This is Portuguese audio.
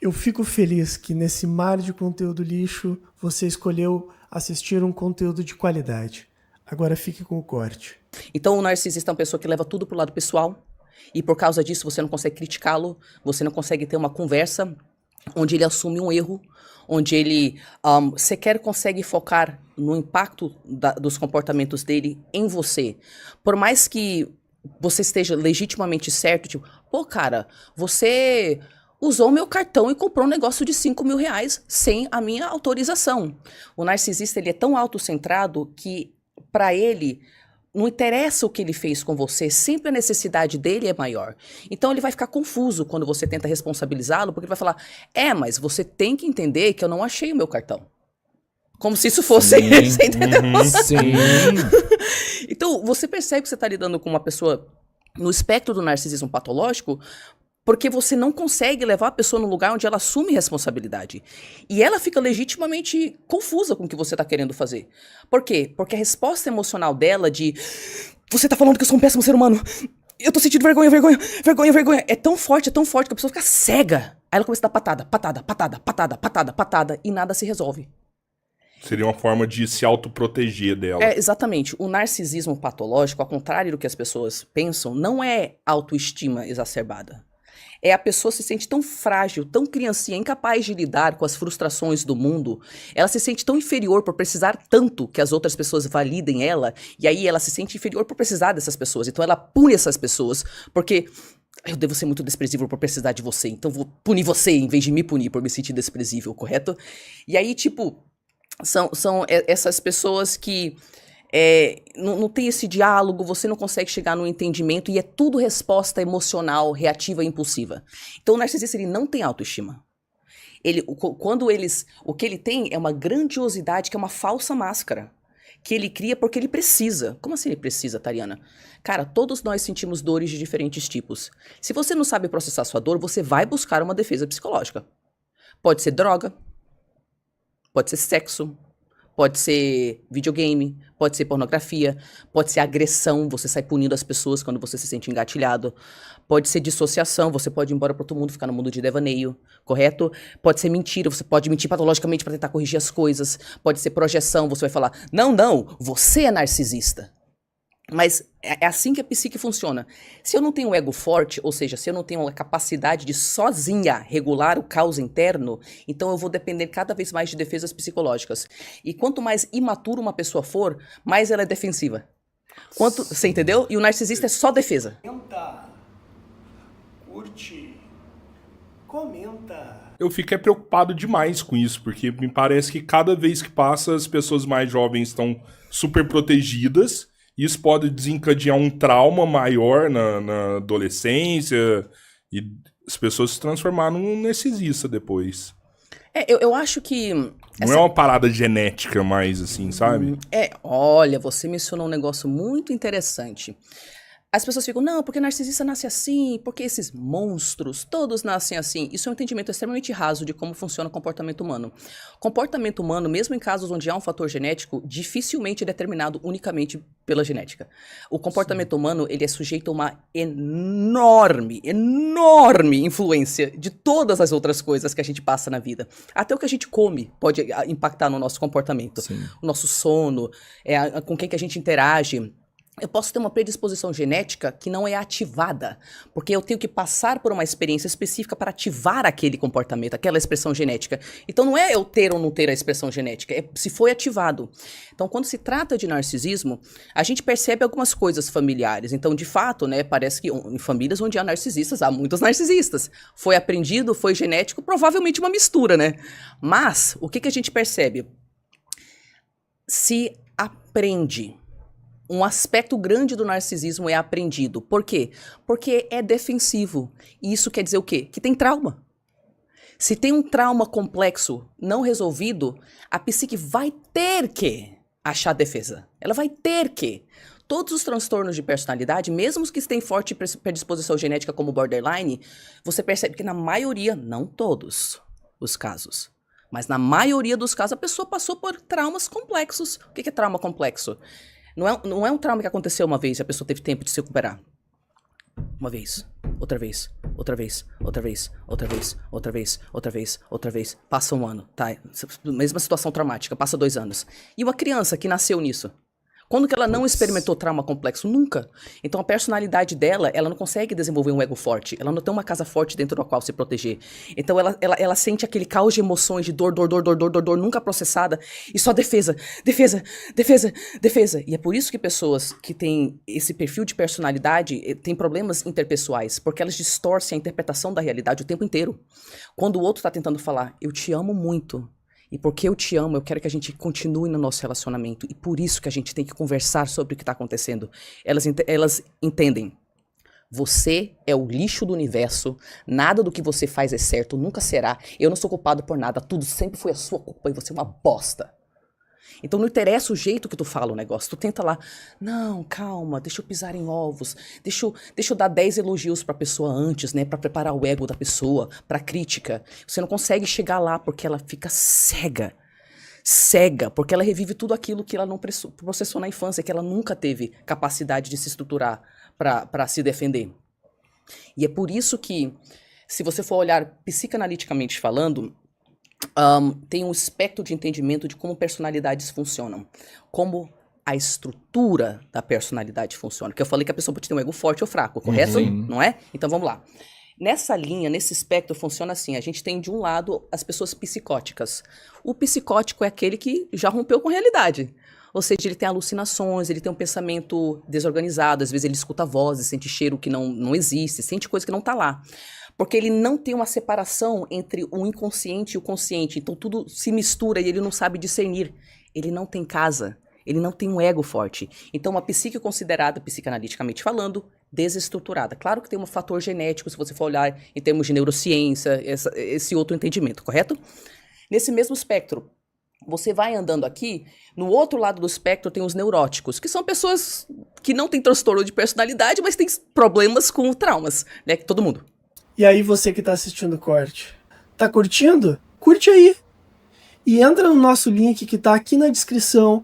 Eu fico feliz que nesse mar de conteúdo lixo você escolheu assistir um conteúdo de qualidade. Agora fique com o corte. Então o narcisista é uma pessoa que leva tudo pro lado pessoal e por causa disso você não consegue criticá-lo, você não consegue ter uma conversa onde ele assume um erro, onde ele sequer consegue focar no impacto dos comportamentos dele em você. Por mais que você esteja legitimamente certo, tipo, pô cara, você usou meu cartão e comprou um negócio de 5.000 reais sem a minha autorização. O narcisista ele é tão autocentrado que para ele não interessa o que ele fez com você, sempre a necessidade dele é maior. Então ele vai ficar confuso quando você tenta responsabilizá-lo, porque ele vai falar, mas você tem que entender que eu não achei o meu cartão. Como se isso fosse, você entendeu? Sim. Então você percebe que você está lidando com uma pessoa no espectro do narcisismo patológico, porque você não consegue levar a pessoa num lugar onde ela assume responsabilidade. E ela fica legitimamente confusa com o que você tá querendo fazer. Por quê? Porque a resposta emocional dela de você tá falando que eu sou um péssimo ser humano, eu tô sentindo vergonha, é tão forte que a pessoa fica cega. Aí ela começa a dar patada, e nada se resolve. Seria uma forma de se autoproteger dela. Exatamente. O narcisismo patológico, ao contrário do que as pessoas pensam, não é autoestima exacerbada. A pessoa se sente tão frágil, tão criancinha, incapaz de lidar com as frustrações do mundo. Ela se sente tão inferior por precisar tanto que as outras pessoas validem ela. E aí ela se sente inferior por precisar dessas pessoas. Então ela pune essas pessoas porque eu devo ser muito desprezível por precisar de você. Então vou punir você em vez de me punir por me sentir desprezível, correto? E aí, tipo, são essas pessoas que... não tem esse diálogo, você não consegue chegar no entendimento e é tudo resposta emocional, reativa e impulsiva. Então o narcisista ele não tem autoestima. O que ele tem é uma grandiosidade que é uma falsa máscara, que ele cria porque ele precisa. Como assim ele precisa, Tariana? Cara, todos nós sentimos dores de diferentes tipos. Se você não sabe processar sua dor, você vai buscar uma defesa psicológica. Pode ser droga, pode ser sexo, pode ser videogame, pode ser pornografia, pode ser agressão, você sai punindo as pessoas quando você se sente engatilhado. Pode ser dissociação, você pode ir embora para outro mundo, ficar no mundo de devaneio, correto? Pode ser mentira, você pode mentir patologicamente para tentar corrigir as coisas. Pode ser projeção, você vai falar, não, você é narcisista. Mas é assim que a psique funciona. Se eu não tenho um ego forte, ou seja, se eu não tenho a capacidade de sozinha regular o caos interno, então eu vou depender cada vez mais de defesas psicológicas. E quanto mais imaturo uma pessoa for, mais ela é defensiva. Você entendeu? E o narcisista é só defesa. Comenta, curte, comenta. Eu fico preocupado demais com isso, porque me parece que cada vez que passa, as pessoas mais jovens estão super protegidas. Isso pode desencadear um trauma maior na adolescência e as pessoas se transformar num narcisista depois. Eu acho que... Não é uma parada genética mais, assim, sabe? Olha, você mencionou um negócio muito interessante. As pessoas ficam, não, porque narcisista nasce assim, porque esses monstros, todos nascem assim. Isso é um entendimento extremamente raso de como funciona o comportamento humano. Comportamento humano, mesmo em casos onde há um fator genético, dificilmente é determinado unicamente pela genética. O comportamento humano, ele é sujeito a uma enorme influência de todas as outras coisas que a gente passa na vida. Até o que a gente come pode impactar no nosso comportamento. Sim. O nosso sono, com quem que a gente interage. Eu posso ter uma predisposição genética que não é ativada, porque eu tenho que passar por uma experiência específica para ativar aquele comportamento, aquela expressão genética. Então não é eu ter ou não ter a expressão genética, é se foi ativado. Então quando se trata de narcisismo, a gente percebe algumas coisas familiares. Então de fato, né, parece que em famílias onde há narcisistas, há muitos narcisistas. Foi aprendido, foi genético, provavelmente uma mistura, né? Mas o que a gente percebe? Se aprende. Um aspecto grande do narcisismo é aprendido. Por quê? Porque é defensivo. E isso quer dizer o quê? Que tem trauma. Se tem um trauma complexo não resolvido, a psique vai ter que achar defesa. Ela vai ter que. Todos os transtornos de personalidade, mesmo os que têm forte predisposição genética como borderline, você percebe que na maioria, não todos os casos, mas na maioria dos casos a pessoa passou por traumas complexos. O que é trauma complexo? Não é um trauma que aconteceu uma vez e a pessoa teve tempo de se recuperar. Uma vez. outra vez, outra vez, outra vez, outra vez, outra vez, outra vez, outra vez. Passa um ano, tá? Mesma situação traumática, passa 2 anos. E uma criança que nasceu nisso? Quando que ela não experimentou trauma complexo? Nunca. Então a personalidade dela, ela não consegue desenvolver um ego forte. Ela não tem uma casa forte dentro da qual se proteger. Então ela sente aquele caos de emoções, de dor, nunca processada. E só defesa, defesa, defesa, defesa. E é por isso que pessoas que têm esse perfil de personalidade têm problemas interpessoais. Porque elas distorcem a interpretação da realidade o tempo inteiro. Quando o outro está tentando falar, eu te amo muito. E porque eu te amo, eu quero que a gente continue no nosso relacionamento. E por isso que a gente tem que conversar sobre o que está acontecendo. Elas entendem. Você é o lixo do universo. Nada do que você faz é certo, nunca será. Eu não sou culpado por nada. Tudo sempre foi a sua culpa e você é uma bosta. Então não interessa o jeito que tu fala o negócio. Tu tenta lá, não, calma, deixa eu pisar em ovos. Deixa eu dar 10 elogios pra pessoa antes, né? Pra preparar o ego da pessoa, pra crítica. Você não consegue chegar lá porque ela fica cega. Cega, porque ela revive tudo aquilo que ela não processou na infância, que ela nunca teve capacidade de se estruturar pra se defender. E é por isso que, se você for olhar psicanaliticamente falando, tem um espectro de entendimento de como personalidades funcionam, como a estrutura da personalidade funciona. Que eu falei que a pessoa pode ter um ego forte ou fraco, correto? Não é? Então vamos lá. Nessa linha, nesse espectro, funciona assim. A gente tem de um lado as pessoas psicóticas. O psicótico é aquele que já rompeu com a realidade. Ou seja, ele tem alucinações, ele tem um pensamento desorganizado, às vezes ele escuta vozes, sente cheiro que não existe, sente coisa que não está lá. Porque ele não tem uma separação entre o inconsciente e o consciente. Então tudo se mistura e ele não sabe discernir. Ele não tem casa. Ele não tem um ego forte. Então uma psique considerada, psicanaliticamente falando, desestruturada. Claro que tem um fator genético, se você for olhar em termos de neurociência, esse outro entendimento, correto? Nesse mesmo espectro, você vai andando aqui, no outro lado do espectro tem os neuróticos, que são pessoas que não têm transtorno de personalidade, mas têm problemas com traumas, né? Todo mundo. E aí você que tá assistindo o corte, tá curtindo? Curte aí! E entra no nosso link que tá aqui na descrição